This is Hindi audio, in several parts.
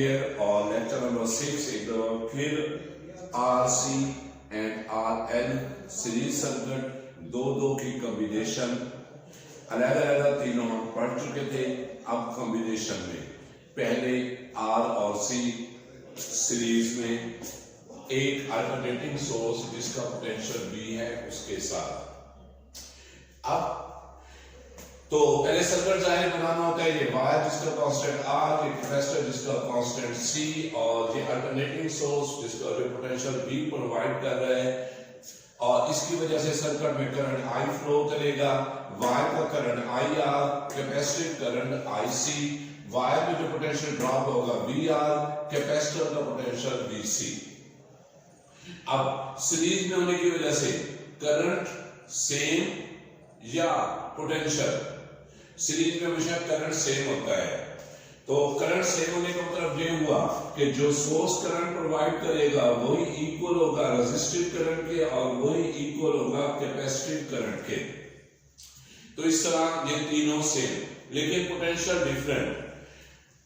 here or lecture number 6 एक दफा फिर RC and RL series circuit दो की कॉम्बिनेशन अलग-अलग तीनों हम पढ़ चुके थे। अब कॉम्बिनेशन में पहले R और C सीरीज में एक अल्टरनेटिंग सोर्स जिसका पोटेंशियल V है उसके साथ। अब तो पहले सर्किट जाहिर बनाना होता है, ये वायर जिसका कांस्टेंट R, ये कैपेसिटर जिसका कांस्टेंट C और ये अल्टरनेटिंग सोर्स जिसका पोटेंशियल V प्रोवाइड कर रहा है और इसकी वजह से सर्किट में करंट I फ्लो करेगा। वायर का current IR, capacitive current IC, wire में जो पोटेंशियल ड्रॉप होगा VR, कैपेसिटर का पोटेंशियल VC। अब सीरीज में होने की वजह से करंट सेम या पोटेंशियल, सीरीज में हमेशा करंट सेम होता है। तो करंट सेम होने का मतलब ये हुआ कि जो सोर्स करंट प्रोवाइड करेगा वही इक्वल होगा रेजिस्टिव करंट के और वही इक्वल होगा कैपेसिटिव करंट के। तो इस तरह ये तीनों सेम लेकिन पोटेंशियल डिफरेंट।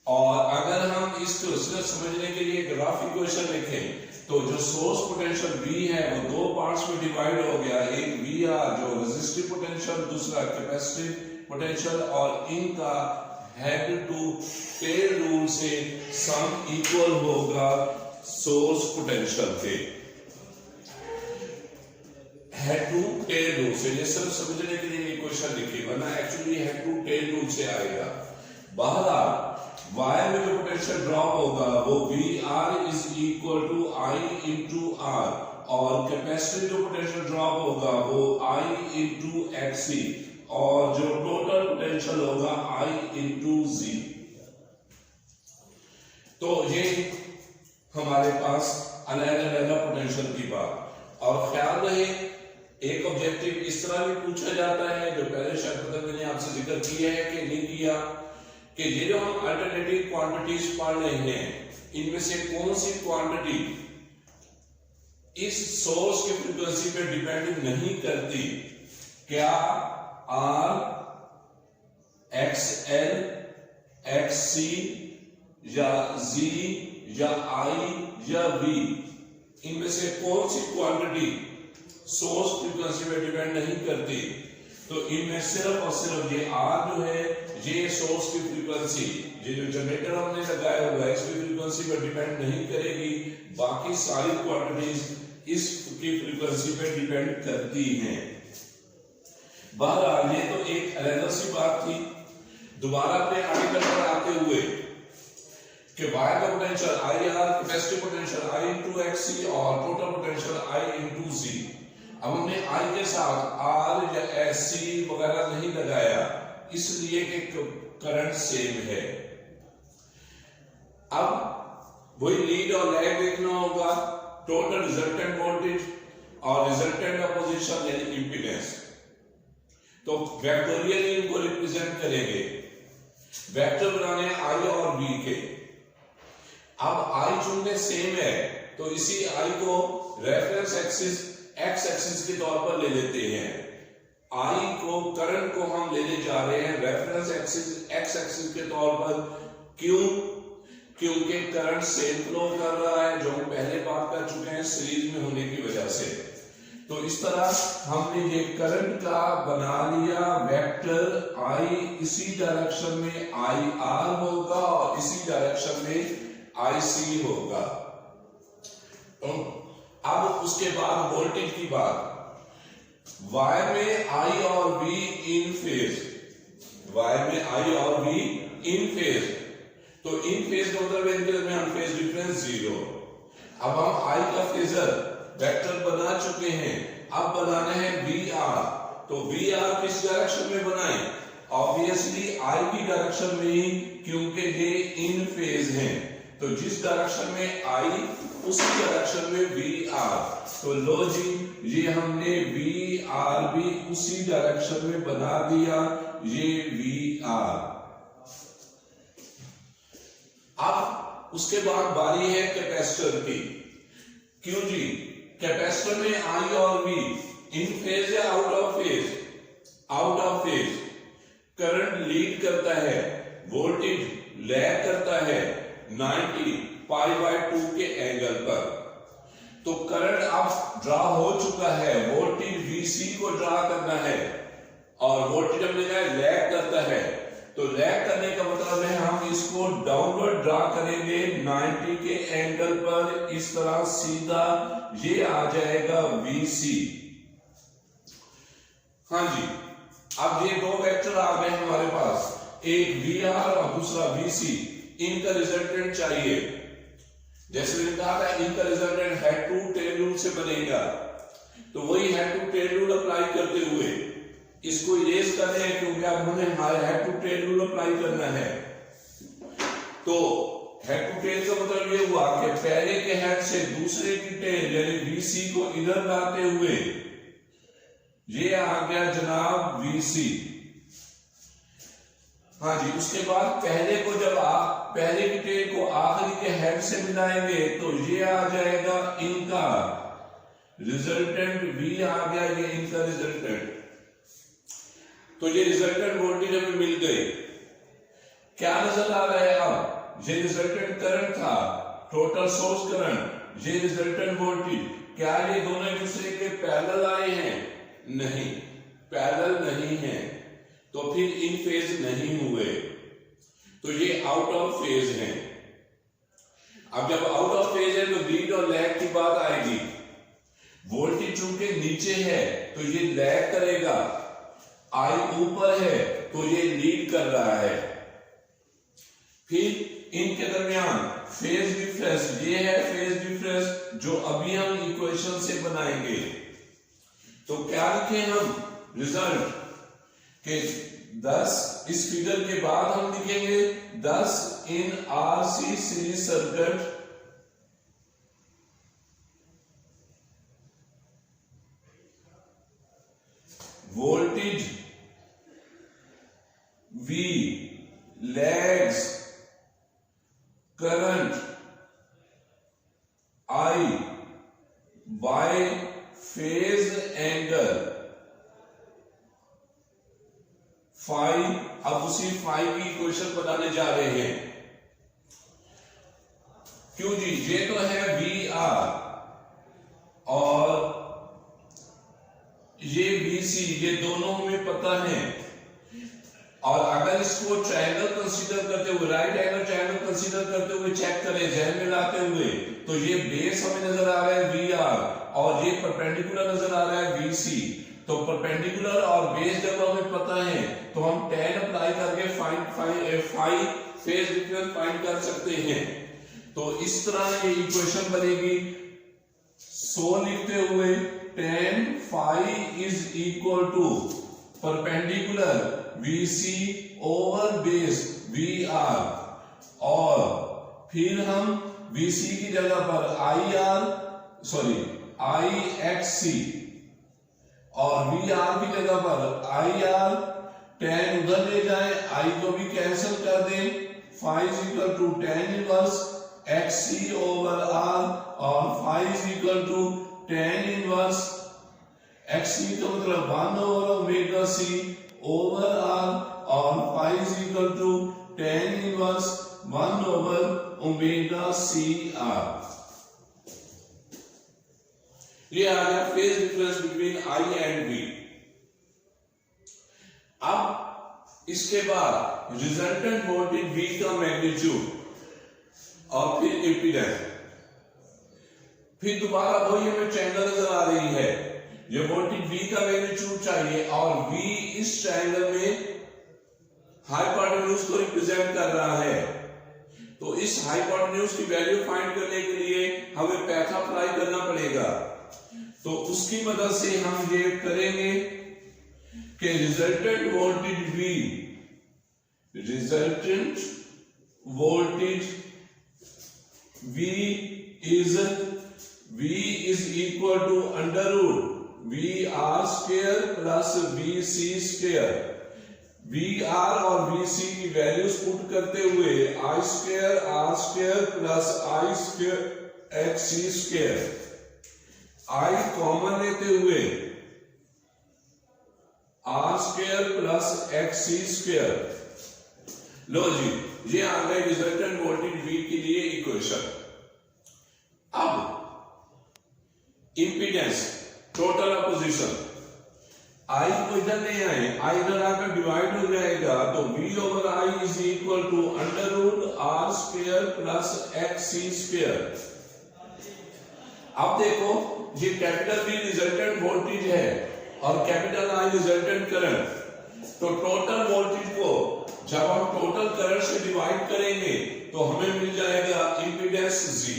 और अगर हम इसको सिर्फ समझने के लिए ग्राफ इक्वेशन लिखें तो जो सोर्स पोटेंशियल V है वो दो पार्ट्स में डिवाइड हो गया, एक VR जो रेजिस्टिव पोटेंशियल, दूसरा कैपेसिटिव पोटेंशियल और इनका हेड टू टेल रूल से सम इक्वल होगा सोर्स पोटेंशियल के। हेड टू टेल रूल से, ये सिर्फ समझने के लिए इक्वेशन लिखी वरना actually head to tail rule से आएगा। बहरहाल वायर में जो पोटेंशियल ड्रॉप होगा वो VR is equal to I into R और कैपेसिटर जो पोटेंशियल ड्रॉप होगा वो I इंटू XC और जो टोटल पोटेंशियल होगा I इंटू Z। तो ये हमारे पास अलग अलग पोटेंशियल की बात। और ख्याल रहे एक ऑब्जेक्टिव इस तरह भी पूछा जाता है जो पहले शायद मैंने आपसे जिक्र किया है कि नहीं किया, कि ये जो हम अल्टरनेटिव क्वांटिटीज पढ़ रहे हैं इनमें से कौन सी क्वांटिटी इस सोर्स की फ्रीक्वेंसी पे डिपेंड नहीं करती। क्या R, XL, XC या Z या I या V, इनमें से कौन सी क्वांटिटी सोर्स फ्रीक्वेंसी पे डिपेंड नहीं करती। तो इनमें सिर्फ और सिर्फ ये R जो है ये सोर्स की फ्रीक्वेंसी, ये जो जनरेटर हमने लगाया हुआ है इसकी फ्रीक्वेंसी पर डिपेंड नहीं करेगी, बाकी सारी क्वांटिटीज इसकी फ्रीक्वेंसी पे डिपेंड करती हैं। बहरहाल ये तो एक अलग सी बात थी। दोबारा अपने आर्टिकल पर आते हुए कि वायर का potential IR, capacitive potential I into XC और total potential I into Z। अब हमने I के साथ R या SC वगैरह नहीं लगाया इसलिए कि करंट सेम है। अब वही लीड और लैग देखना होगा, टोटल रिजल्टेंट वोल्टेज और रिजल्टेंट अपोजिशन यानी इंपीडेंस। तो वेक्टोरियली इनको रिप्रेजेंट करेंगे, वेक्टर बनाने I और V के। अब I चूंकि सेम है तो इसी I को रेफरेंस एक्सिस X एक्सिस के तौर पर ले लेते हैं। I को करंट को हम लेने जा रहे हैं रेफरेंस एक्सिस X एक्सिस के तौर पर। क्यों? क्योंकि करंट सेम फ्लो कर रहा है जो हम पहले बात कर चुके हैं सीरीज में होने की वजह से। तो इस तरह हमने ये करंट का बना लिया वेक्टर I, इसी डायरेक्शन में IR होगा और इसी डायरेक्शन में IC होगा। तो अब उसके बाद वोल्टेज की बात, वायर में I और V इन फेज, वायर में I और V इन फेज, तो इन फेज का मतलब इनके दरमियान फेज डिफरेंस 0। अब हम I का फेजर वेक्टर बना चुके हैं, अब बनाना है VR। तो VR किस डायरेक्शन में बनाएं? ऑब्वियसली I की डायरेक्शन में ही, क्योंकि ये इन फेज हैं। तो जिस डायरेक्शन में I उसी डायरेक्शन में VR। तो लो जी ये हमने VR भी उसी डायरेक्शन में बना दिया, ये VR। अब उसके बाद बारी है कैपेसिटर की। क्यों जी? कैपेसिटर में I और V इन फेज या out of phase? Out of phase. Current lead करता है, वोल्टेज लैग करता है, 90 पाई बाय 2 के एंगल पर। तो करंट अब ड्रा हो चुका है, वोल्टेज VC को ड्रा करना है और वोल्टेज हमने कहा लैग करता है, तो लैग करने का मतलब है हम इसको डाउनवर्ड ड्रा करेंगे 90 के एंगल पर, इस तरह सीधा ये आ जाएगा VC। हाँ जी, अब ये दो वेक्टर आ गए हमारे पास, एक VR और दूसरा VC। इनका रिजल्टेंट चाहिए, जैसे मैंने कहा था इनका resultant head to tail rule से बनेगा, तो वही head to tail rule apply करते हुए इसको इरेज कर रहे हैं क्योंकि अब हमें head to tail rule apply करना है। तो हेड टू टेल का मतलब ये हुआ कि पहले के हेड से दूसरे की टेल यानी VC को इधर लाते हुए ये आ गया जनाब VC। हाँ जी, उसके बाद पहले को जब आप पहले की टेल को आखिरी के हेड से मिलाएंगे तो ये आ जाएगा इनका रिजल्टेंट V आ गया, ये इनका रिजल्टेंट। तो ये रिजल्टेंट वोल्टेज हमें मिल गई। क्या नजर आ रहा है अब? ये रिजल्टेंट करंट था, टोटल सोर्स करंट, ये रिजल्टेंट वोल्टेज। क्या ये दोनों एक दूसरे के पैरेलल आए हैं? नहीं, पैरेलल नहीं है, तो फिर इन फेज नहीं हुए, तो ये आउट ऑफ फेज हैं। अब जब आउट ऑफ फेज है तो लीड और लैग की बात आएगी। वोल्टेज चूंकि नीचे है तो ये लैग करेगा, आई ऊपर है तो ये लीड कर रहा है। फिर इनके दरमियान फेज डिफरेंस, ये है फेज डिफरेंस जो अभी हम इक्वेशन से बनाएंगे। तो क्या लिखे हम रिजल्ट के 10, इस फिगर के बाद हम लिखेंगे 10 इन RC series circuit voltage V lags current I by phase angle phi। अब उसी phi की इक्वेशन बनाने जा रहे हैं। क्यों जी, ये तो है VR और ये VC, ये दोनों हमें पता है। और अगर इसको ट्रायंगल कंसीडर करते हुए, राइट एंगल ट्रायंगल कंसीडर करते हुए चेक करें, जहन में लाते हुए, तो ये बेस हमें नजर आ रहा है VR और ये परपेंडिकुलर नजर आ रहा है VC। तो परपेंडिकुलर और बेस जब हमें पता है तो हम tan अप्लाई करके फाई फेज डिफरेंस फाइंड कर सकते हैं। तो इस तरह ये इक्वेशन बनेगी। सो लिखते हुए tan phi is equal to perpendicular VC over base VR, और फिर हम VC की जगह पर IXC और VR की जगह पर IR, tan उधर ले जाए, I को भी कैंसिल कर दें, phi is equal to tan inverse XC over R और phi is equal to tan inverse XC का मतलब 1 over omega C over R और phi is equal to tan inverse 1 over omega C R। ये आ गया phase difference between I and V। अब इसके बाद रिजल्टेंट वोल्टेज V का मैग्नीट्यूड और फिर इंपीडेंस। फिर दोबारा वही हमें ट्रायंगल नजर आ रही है, ये वोल्टेज V का मैग्नीट्यूड चाहिए और V इस ट्रायंगल में हाइपोटेन्यूज को रिप्रेजेंट कर रहा है। तो इस हाइपोटेन्यूज की वैल्यू फाइंड करने के लिए हमें पैथ अप्लाई करना पड़ेगा। तो उसकी मदद से हम ये करेंगे कि resultant voltage V, resultant voltage V is equal to under root VR square plus VC square। VR और VC की वैल्यूज पुट करते हुए I square R square plus I square XC square, I common लेते हुए R square plus XC square। लो जी, ये आ गए रिजल्टेंट वोल्टेज V के लिए इक्वेशन। अब इंपीडेंस, टोटल अपोजिशन, आई को इधर ले आए, आई इधर आकर डिवाइड हो जाएगा, तो v over I is equal to under root R square plus X C square. अब देखो ये कैपिटल V रिजल्टेंट वोल्टेज है और कैपिटल I रिजल्टेंट करंट, तो टोटल वोल्टेज को जब हम टोटल करंट से डिवाइड करेंगे तो हमें मिल जाएगा इंपीडेंस G।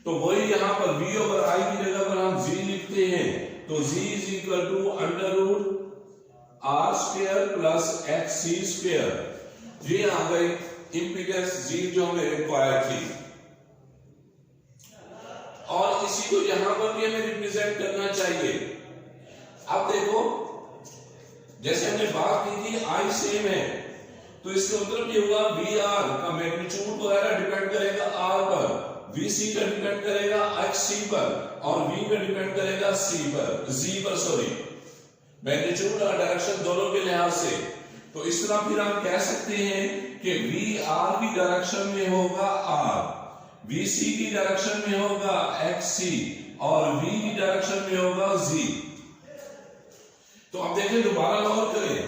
तो वही यहां पर V ओवर I की जगह पर हम G लिखते हैं, तो G is equal to under root R square plus X C square. ये आ गई इंपीडेंस G जो हमें रिक्वायर थी, और इसी को यहां पर भी हमें रिप्रेजेंट करना चाहिए। अब देखो जैसे हमने बात की थी I सेम है, तो इसका मतलब ये हुआ VR का मैग्नीट्यूड वगैरह डिपेंड करेगा R पर, VC का डिपेंड करेगा XC पर, और V का डिपेंड करेगा G पर सॉरी, मैग्नीट्यूड और डायरेक्शन दोनों के लिहाज से। तो इस तरह फिर हम कह सकते हैं कि VR की डायरेक्शन में होगा R, VC की डायरेक्शन में होगा XC, और V की डायरेक्शन में होगा G। तो अब देखें, दोबारा गौर करें,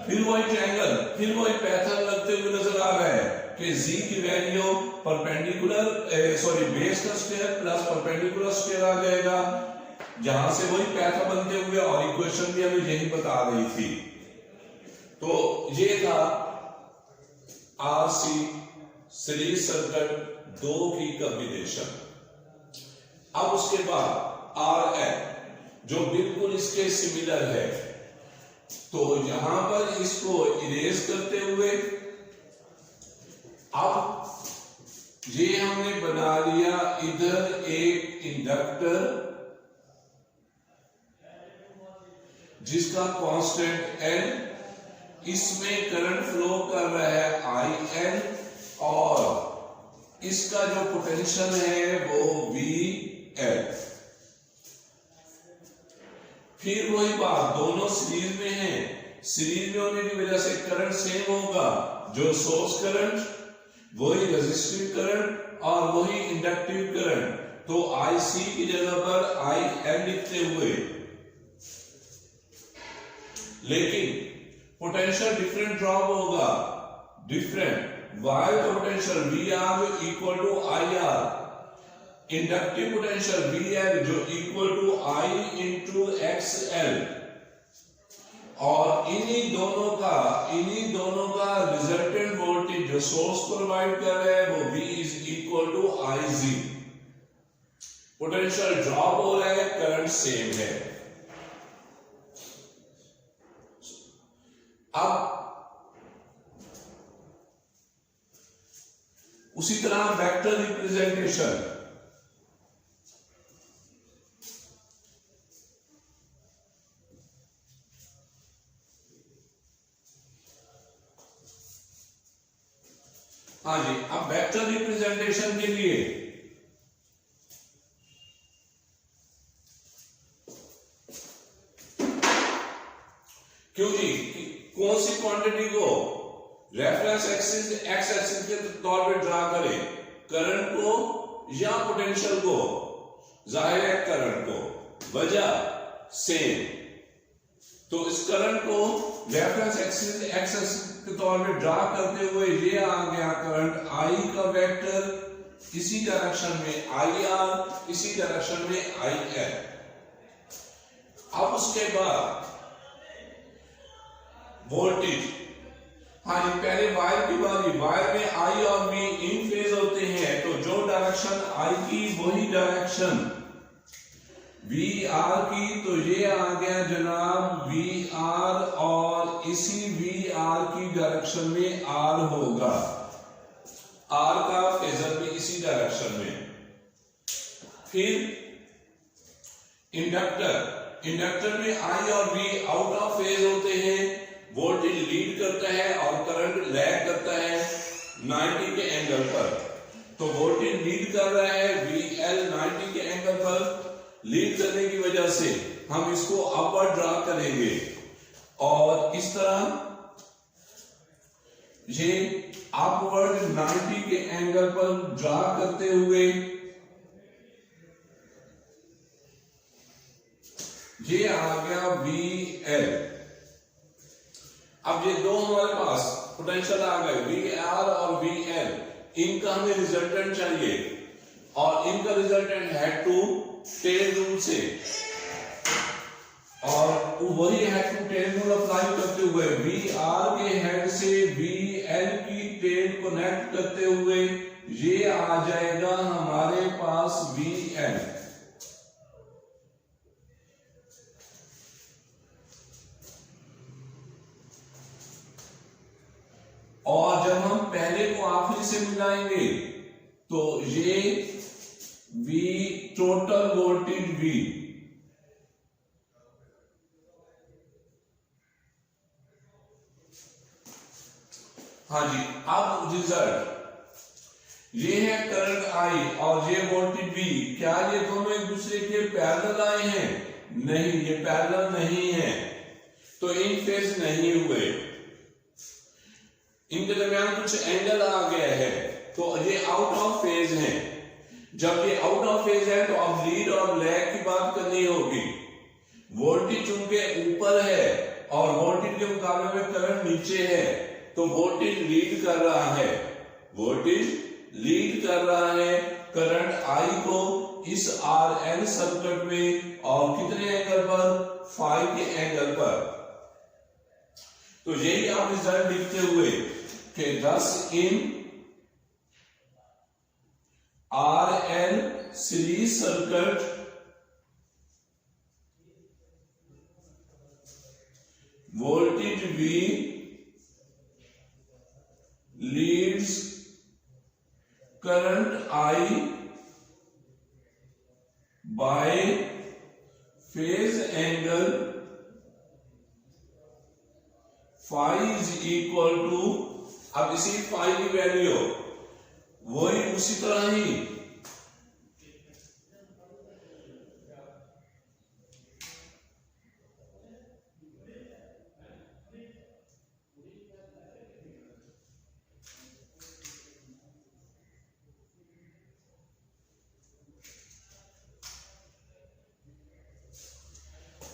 फिर वही ट्रायंगल, फिर वही पैटर्न लगते हुए नजर आ रहा है कि G की वैल्यू परपेंडिकुलर बेस का स्क्वायर प्लस परपेंडिकुलर स्क्वायर आ जाएगा, जहां से वही पैटर्न बनते हुए, और इक्वेशन भी हमें यही बता रही थी। तो ये था RC सीरीज सर्किट 2 की कॉम्बिनेशन। अब उसके बाद RN जो बिल्कुल इसके सिमिलर है, तो यहां पर इसको इरेज करते हुए अब ये हमने बना लिया इधर एक इंडक्टर जिसका कांस्टेंट L, इसमें करंट फ्लो कर रहा है IN, और इसका जो पोटेंशियल है वो VL। फिर वही बात, दोनों सीरीज में हैं, सीरीज में होने की वजह से करंट सेम होगा, जो सोर्स करंट, वही रेजिस्टिव करंट और वही इंडक्टिव करंट। तो IC की जगह पर IN लिखते हुए, लेकिन पोटेंशियल डिफरेंट ड्रॉप होगा, डिफरेंट वायर का potential VR equal to IR, inductive potential VL जो equal to I into XL, और इन्हीं दोनों का रिजल्टेंट वोल्टेज जो सोर्स प्रोवाइड कर रहा है वो V is equal to IG। Potential drop हो रहा है, करंट सेम है। अब उसी तरह वेक्टर रिप्रेजेंटेशन, हाँ जी, अब वेक्टर रिप्रेजेंटेशन के लिए क्यों जी, कौन सी क्वांटिटी को रेफरेंस एक्सिस एक्स एक्सिस के तौर पे ड्रा करें, करंट को या पोटेंशियल को? जाहिर है करंट को, वजह सेम। तो इस करंट को रेफरेंस एक्सिस एक्स एक्सिस के तौर पे ड्रा करते हुए ये आ गया करंट I का वेक्टर, इसी डायरेक्शन में IR, इसी डायरेक्शन में IL। अब उसके बाद वोल्टेज, हाँ जी, पहले वायर की बारी, वायर में I और V इन फेज होते हैं, तो जो डायरेक्शन I की वही डायरेक्शन VR की, तो ये आ गया जनाब VR, और इसी VR की डायरेक्शन में R होगा, R का फेजर भी इसी डायरेक्शन में। फिर इंडक्टर में I और V आउट ऑफ फेज होते हैं, वोल्टेज लीड करता है और करंट लैग करता है 90 के एंगल पर। तो वोल्टेज लीड कर रहा है, VL 90 के एंगल पर लीड करने की वजह से हम इसको अपवर्ड ड्रा करेंगे, और इस तरह ये अपवर्ड 90 के एंगल पर ड्रा करते हुए ये आ गया VL। अब ये दो हमारे पास पोटेंशियल आ गए VR और VL, इनका हमें रिजल्टेंट चाहिए और इनका resultant head to tail rule से, और वही head to tail rule apply करते हुए VR के हेड से VL की टेल कनेक्ट करते हुए ये आ जाएगा हमारे पास VL। और जब हम पहले को आखिरी से मिलाएंगे तो ये V टोटल वोल्टेज V, हाँ जी। अब रिजल्ट ये है करंट I और ये वोल्टेज V, क्या ये दोनों एक दूसरे के पैरेलल आए हैं? नहीं, ये पैरेलल नहीं है, तो इन फेज नहीं हुए, इनके दरमियान कुछ एंगल आ गया है, तो ये आउट ऑफ फेज है। जब ये आउट ऑफ फेज है तो अब लीड और लैग की बात करनी होगी। वोल्टेज चूंकि ऊपर है और वोल्टेज के मुकाबले में करंट नीचे है, तो वोल्टेज लीड कर रहा है, वोल्टेज लीड कर रहा है करंट I को इस RL सर्किट में, और कितने एंगल पर? फाई के एंगल पर। तो यही आप रिजल्ट लिखते हुए कि 10 in RL series circuit voltage V leads current I by phase angle phi is equal to, अब इसी फाई की वैल्यू वही उसी तरह ही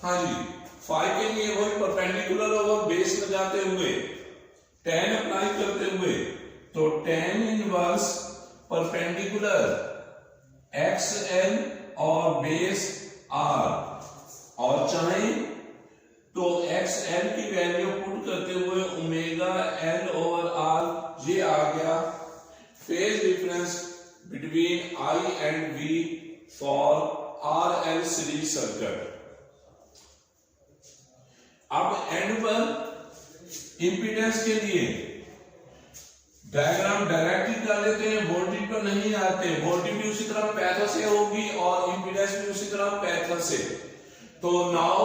हाँ जी, फाई के लिए वही परपेंडिकुलर ओवर बेस लगाते हुए tan अप्लाई करते हुए, तो tan इनवर्स परपेंडिकुलर XL और बेस R, और चाहे तो XL की वैल्यू पुट करते हुए ओमेगा L ओवर R, ये आ गया phase difference between I and V for RL series circuit. अब एंड पर इंपीडेंस के लिए डायग्राम डायरेक्टली कर लेते हैं, वोल्टेज तो नहीं आते, वोल्टेज भी उसी तरह पैरेलल से होगी और इंपीडेंस भी उसी तरह पैरेलल से। तो नाउ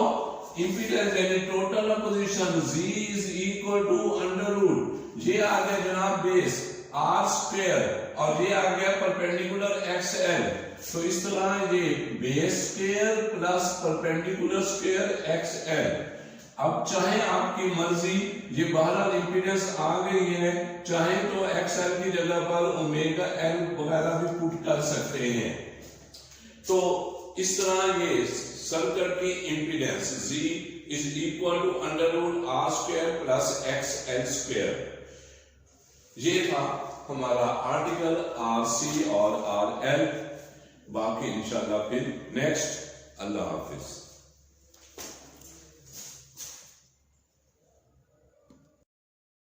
इंपीडेंस यानी total opposition Z is equal to under root, ये आ गया जनाब बेस R स्क्वायर और ये आ गया परपेंडिकुलर XL, तो इस तरह ये base square plus perpendicular square XL। अब चाहे आपकी मर्जी, ये बहरहाल इंपीडेंस आ गई है, चाहे तो XL की जगह पर ओमेगा L वगैरह भी पुट कर सकते हैं। तो इस तरह ये सर्किट की impedance Z is equal to under root R square plus XL square. ये था हमारा आर्टिकल RC और RL। बाकी इंशाल्लाह फिर नेक्स्ट। अल्लाह हाफिज।